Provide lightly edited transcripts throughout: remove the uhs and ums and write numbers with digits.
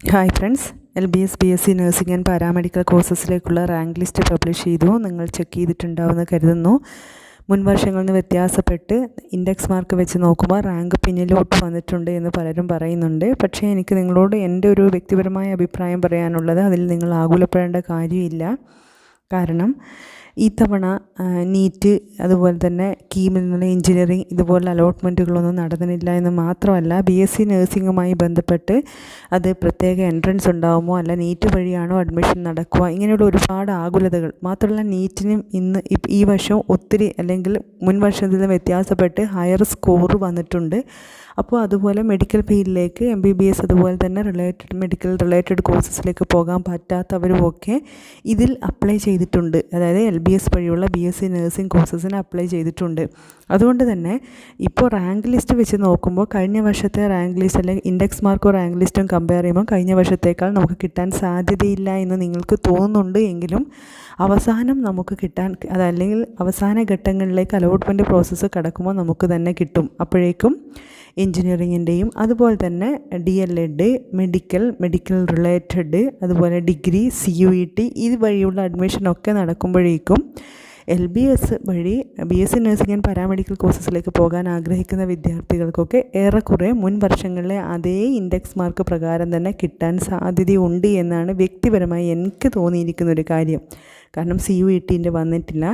Hi friends, LBS BSc nursing and paramedical കോഴ്സസിലേക്കുള്ള rank list publish ചെയ്തു. നിങ്ങൾ check ചെയ്തിട്ടുണ്ടാവുമെന്ന് കരുതുന്നു. മുൻ വർഷങ്ങളിൽ നിന്ന് വ്യത്യാസപ്പെട്ട് ഇൻഡെക്സ് മാർക്ക് വെച്ച് നോക്കുമ്പോൾ റാങ്ക് പിന്നിലോട്ട് വന്നിട്ടുണ്ട് എന്ന് പലരും പറയുന്നുണ്ട്. പക്ഷേ എനിക്ക് നിങ്ങളോട് എൻ്റെ ഒരു വ്യക്തിപരമായ അഭിപ്രായം പറയാനുള്ളത്, അതിൽ നിങ്ങൾ ആകുലപ്പെടേണ്ട കാര്യമില്ല. കാരണം ഈ തവണ നീറ്റ് അതുപോലെ തന്നെ കീമിൽ നിന്നുള്ള എഞ്ചിനീയറിംഗ് ഇതുപോലെ അലോട്ട്മെൻറ്റുകളൊന്നും നടന്നില്ല എന്ന് മാത്രമല്ല, BSc നഴ്സിംഗുമായി ബന്ധപ്പെട്ട് അത് പ്രത്യേക എൻട്രൻസ് ഉണ്ടാകുമോ അല്ല നീറ്റ് വഴിയാണോ അഡ്മിഷൻ നടക്കുക, ഇങ്ങനെയുള്ള ഒരുപാട് ആകുലതകൾ. മാത്രമല്ല നീറ്റിനും ഈ വർഷം ഒത്തിരി അല്ലെങ്കിൽ മുൻ വർഷത്തിൽ നിന്ന് വ്യത്യാസപ്പെട്ട് ഹയർ സ്കോർ വന്നിട്ടുണ്ട്. അപ്പോൾ അതുപോലെ മെഡിക്കൽ ഫീൽഡിലേക്ക് MBBS അതുപോലെ തന്നെ മെഡിക്കൽ റിലേറ്റഡ് കോഴ്സസിലേക്ക് പോകാൻ പറ്റാത്തവരുമൊക്കെ ഇതിൽ അപ്ലൈ ചെയ്തിട്ടുണ്ട്. അതായത് LBS വഴിയുള്ള BSc നഴ്സിംഗ് കോഴ്സസിന് അപ്ലൈ ചെയ്തിട്ടുണ്ട്. അതുകൊണ്ട് തന്നെ ഇപ്പോൾ റാങ്ക് ലിസ്റ്റ് വെച്ച് നോക്കുമ്പോൾ കഴിഞ്ഞ വർഷത്തെ റാങ്ക് ലിസ്റ്റ് അല്ലെങ്കിൽ ഇൻഡെക്സ് മാർക്കോ റാങ്ക് ലിസ്റ്റും കമ്പയർ ചെയ്യുമ്പോൾ കഴിഞ്ഞ വർഷത്തേക്കാൾ നമുക്ക് കിട്ടാൻ സാധ്യതയില്ല എന്ന് നിങ്ങൾക്ക് തോന്നുന്നുണ്ട്. എങ്കിലും അവസാനം നമുക്ക് കിട്ടാൻ, അതല്ലെങ്കിൽ അവസാന ഘട്ടങ്ങളിലേക്ക് അലോട്ട്മെൻറ്റ് പ്രോസസ്സ് കടക്കുമ്പോൾ നമുക്ക് തന്നെ കിട്ടും. അപ്പോഴേക്കും എൻജിനീയറിങ്ങിൻ്റെയും അതുപോലെ തന്നെ DLED, മെഡിക്കൽ റിലേറ്റഡ്, അതുപോലെ ഡിഗ്രി, CUET ഇത് വഴിയുള്ള അഡ്മിഷനൊക്കെ നടക്കുമ്പോഴേക്കും LBS വഴി BSc നഴ്സിംഗ് ആൻഡ് പാരാമെഡിക്കൽ കോഴ്സസിലേക്ക് പോകാൻ ആഗ്രഹിക്കുന്ന വിദ്യാർത്ഥികൾക്കൊക്കെ ഏറെക്കുറെ മുൻ വർഷങ്ങളിലെ അതേ ഇൻഡെക്സ് മാർക്ക് പ്രകാരം തന്നെ കിട്ടാൻ സാധ്യതയുണ്ട് എന്നാണ് വ്യക്തിപരമായി എനിക്ക് തോന്നിയിരിക്കുന്ന ഒരു കാര്യം. കാരണം CUETൻ്റെ വന്നിട്ടില്ല,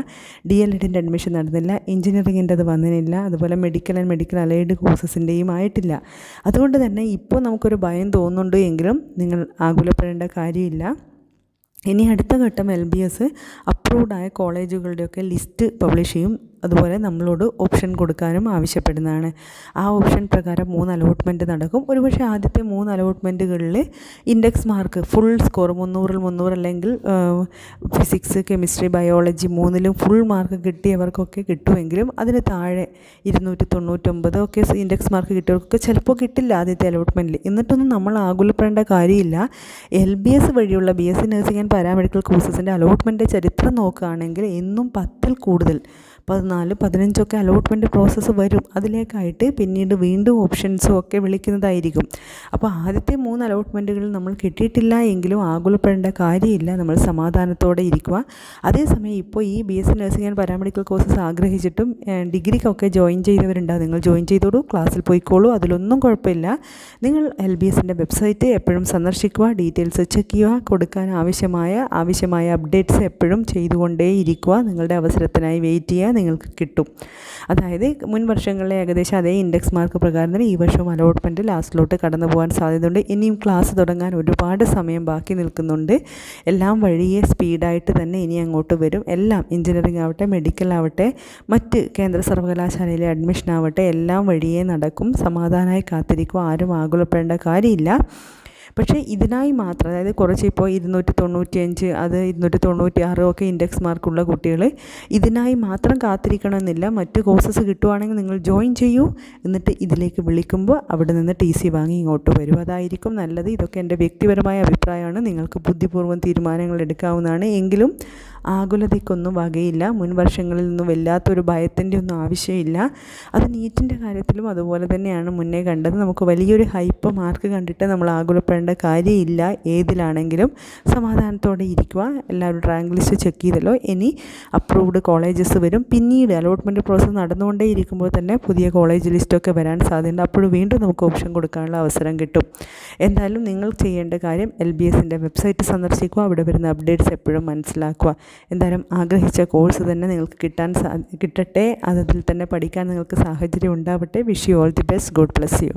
DLEDൻ്റെ അഡ്മിഷൻ നടന്നില്ല, എഞ്ചിനീയറിങ്ങിൻ്റെ അത് വന്നില്ല, അതുപോലെ മെഡിക്കൽ ആൻഡ് മെഡിക്കൽ അലൈഡ് കോഴ്സസിൻ്റെയും ആയിട്ടില്ല. അതുകൊണ്ട് തന്നെ ഇപ്പോൾ നമുക്കൊരു ഭയം തോന്നുന്നുണ്ട്. എങ്കിലും നിങ്ങൾ ആകുലപ്പെടേണ്ട കാര്യമില്ല. ഇനി അടുത്ത ഘട്ടം LBS അപ്രൂവ്ഡായ കോളേജുകളുടെയൊക്കെ ലിസ്റ്റ് പബ്ലിഷ് ചെയ്യും. അതുപോലെ നമ്മളോട് ഓപ്ഷൻ കൊടുക്കാനും ആവശ്യപ്പെടുന്നതാണ്. ആ ഓപ്ഷൻ പ്രകാരം 3 അലോട്ട്മെൻറ്റ് നടക്കും. ഒരുപക്ഷെ ആദ്യത്തെ 3 അലോട്ട്മെൻറ്റുകളിൽ ഇൻഡെക്സ് മാർക്ക് ഫുൾ സ്കോർ 300-ൽ 300 അല്ലെങ്കിൽ ഫിസിക്സ്, കെമിസ്ട്രി, ബയോളജി 3ലും ഫുൾ മാർക്ക് കിട്ടിയവർക്കൊക്കെ കിട്ടുമെങ്കിലും അതിന് താഴെ 299 ഒക്കെ ഇൻഡെക്സ് മാർക്ക് കിട്ടിയവർക്കൊക്കെ ചിലപ്പോൾ കിട്ടില്ല ആദ്യത്തെ അലോട്ട്മെൻറ്റിൽ. എന്നിട്ടൊന്നും നമ്മൾ ആകുലപ്പെടേണ്ട കാര്യമില്ല. LBS വഴിയുള്ള BSc നഴ്സിംഗ് ആൻഡ് പാരാമെഡിക്കൽ കോഴ്സസിൻ്റെ അലോട്ട്മെൻറ്റ് ചരിത്രം നോക്കുകയാണെങ്കിൽ എന്നും 10ൽ കൂടുതൽ 14, 15 ഒക്കെ അലോട്ട്മെൻറ്റ് പ്രോസസ്സ് വരും. അതിലേക്കായിട്ട് പിന്നീട് വീണ്ടും ഓപ്ഷൻസും ഒക്കെ വിളിക്കുന്നതായിരിക്കും. അപ്പോൾ ആദ്യത്തെ 3 അലോട്ട്മെൻറ്റുകളിൽ നമ്മൾ കിട്ടിയിട്ടില്ല എങ്കിലും ആകുലപ്പെടേണ്ട കാര്യമില്ല. നമ്മൾ സമാധാനത്തോടെ ഇരിക്കുക. അതേസമയം ഇപ്പോൾ ഈ BSc nursing and paramedical courses ആഗ്രഹിച്ചിട്ടും ഡിഗ്രിക്കൊക്കെ ജോയിൻ ചെയ്തവരുണ്ടാകും. നിങ്ങൾ ജോയിൻ ചെയ്തോളൂ, ക്ലാസ്സിൽ പോയിക്കോളൂ, അതിലൊന്നും കുഴപ്പമില്ല. നിങ്ങൾ LBSൻ്റെ വെബ്സൈറ്റ് എപ്പോഴും സന്ദർശിക്കുക, ഡീറ്റെയിൽസ് ചെക്ക് ചെയ്യുക, കൊടുക്കാൻ ആവശ്യമായ അപ്ഡേറ്റ്സ് എപ്പോഴും ചെയ്തുകൊണ്ടേയിരിക്കുക. നിങ്ങളുടെ അവസരത്തിനായി വെയിറ്റ് ചെയ്യുക, നിങ്ങൾക്ക് കിട്ടും. അതായത് മുൻ വർഷങ്ങളിലെ ഏകദേശം അതേ ഇൻഡെക്സ് മാർക്ക് പ്രകാരം തന്നെ ഈ വർഷവും അലോട്ട്മെൻറ്റ് ലാസ്റ്റിലോട്ട് കടന്നു പോകാൻ സാധ്യതയുണ്ട്. ഇനിയും ക്ലാസ് തുടങ്ങാൻ ഒരുപാട് സമയം ബാക്കി നിൽക്കുന്നുണ്ട്. എല്ലാം വഴിയെ സ്പീഡായിട്ട് തന്നെ ഇനി അങ്ങോട്ട് വരും. എല്ലാം എഞ്ചിനീയറിംഗ് ആവട്ടെ, മെഡിക്കൽ ആവട്ടെ, മറ്റ് കേന്ദ്ര സർവകലാശാലയിലെ അഡ്മിഷൻ ആവട്ടെ, എല്ലാം വഴിയെ നടക്കും. സമാധാനമായി കാത്തിരിക്കുക, ആരും ആകുലപ്പെടേണ്ട കാര്യമില്ല. പക്ഷേ ഇതിനായി മാത്രം, അതായത് കുറച്ച് ഇപ്പോൾ 295 അത് 296 ഒക്കെ ഇൻഡെക്സ് മാർക്കുള്ള കുട്ടികൾ ഇതിനായി മാത്രം കാത്തിരിക്കണമെന്നില്ല. മറ്റ് കോഴ്സസ് കിട്ടുവാണെങ്കിൽ നിങ്ങൾ ജോയിൻ ചെയ്യൂ. എന്നിട്ട് ഇതിലേക്ക് വിളിക്കുമ്പോൾ അവിടെ നിന്ന് TC വാങ്ങി ഇങ്ങോട്ട് വരും. അതായിരിക്കും നല്ലത്. ഇതൊക്കെ എൻ്റെ വ്യക്തിപരമായ അഭിപ്രായമാണ്. നിങ്ങൾക്ക് ബുദ്ധിപൂർവ്വം തീരുമാനങ്ങൾ എടുക്കാവുന്നതാണ്. എങ്കിലും ആകുലതയ്ക്കൊന്നും വകയില്ല. മുൻ വർഷങ്ങളിൽ നിന്നും വല്ലാത്തൊരു ഭയത്തിൻ്റെ ഒന്നും ആവശ്യമില്ല. അത് നീറ്റിൻ്റെ കാര്യത്തിലും അതുപോലെ തന്നെയാണ് മുന്നേ കണ്ടത്. നമുക്ക് വലിയൊരു ഹൈപ്പ് മാർക്ക് കണ്ടിട്ട് നമ്മൾ ആകുലപ്പെടേണ്ട കാര്യമില്ല. ഏതിലാണെങ്കിലും സമാധാനത്തോടെ ഇരിക്കുക. എല്ലാവരും റാങ്ക് ലിസ്റ്റ് ചെക്ക് ചെയ്തല്ലോ. ഇനി അപ്രൂവ്ഡ് കോളേജസ് വരും. പിന്നീട് അലോട്ട്മെൻറ്റ് പ്രോസസ്സ് നടന്നുകൊണ്ടേ ഇരിക്കുമ്പോൾ തന്നെ പുതിയ കോളേജ് ലിസ്റ്റൊക്കെ വരാൻ സാധ്യതയുണ്ട്. അപ്പോൾ വീണ്ടും നമുക്ക് ഓപ്ഷൻ കൊടുക്കാനുള്ള അവസരം കിട്ടും. എന്തായാലും നിങ്ങൾ ചെയ്യേണ്ട കാര്യം LBSൻ്റെ വെബ്സൈറ്റ് സന്ദർശിക്കുക, അവിടെ വരുന്ന അപ്ഡേറ്റ്സ് എപ്പോഴും മനസ്സിലാക്കുക. എന്തായാലും ആഗ്രഹിച്ച കോഴ്സ് തന്നെ നിങ്ങൾക്ക് കിട്ടട്ടെ. അതിൽ തന്നെ പഠിക്കാൻ നിങ്ങൾക്ക് സാഹചര്യം ഉണ്ടാവട്ടെ. Wish you all the best. God bless you.